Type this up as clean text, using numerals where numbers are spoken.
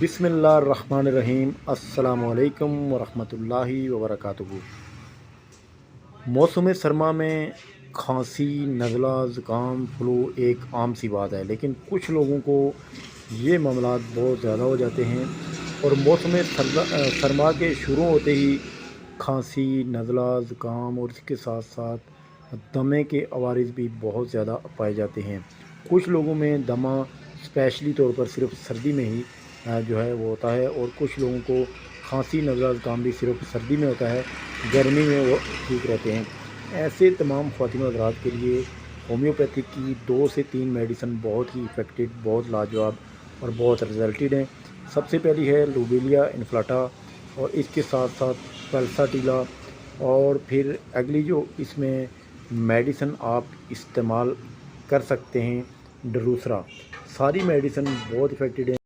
बिस्मिल्लाहिर्रहमानिर्रहीम। अस्सलामु अलैकुम वरहमतुल्लाहि वबरकातुहू। मौसम सरमा में खांसी, नज़ला, ज़ुकाम, फ्लू एक आम सी बात है, लेकिन कुछ लोगों को ये मामलात बहुत ज़्यादा हो जाते हैं और मौसम सरमा के शुरू होते ही खांसी, नज़ला, ज़ुकाम और इसके साथ साथ दमे के अवारिस भी बहुत ज़्यादा पाए जाते हैं। कुछ लोगों में दमा स्पेशली तौर पर सिर्फ सर्दी में ही जो है वो होता है, और कुछ लोगों को खांसी, नज़ला, ज़ुकाम भी सिर्फ सर्दी में होता है, गर्मी में वो ठीक रहते हैं। ऐसे तमाम ख़वातीन हज़रात के लिए होम्योपैथिक की 2 से 3 मेडिसिन बहुत ही इफ़ेक्टिव, बहुत लाजवाब और बहुत रिजल्टेड हैं। सबसे पहली है लोबेलिया इन्फ्लाटा, और इसके साथ साथ पल्साटिला, और फिर अगली जो इसमें मेडिसिन आप इस्तेमाल कर सकते हैं ड्रूसरा। सारी मेडिसिन बहुत इफ़ेक्टिव हैं।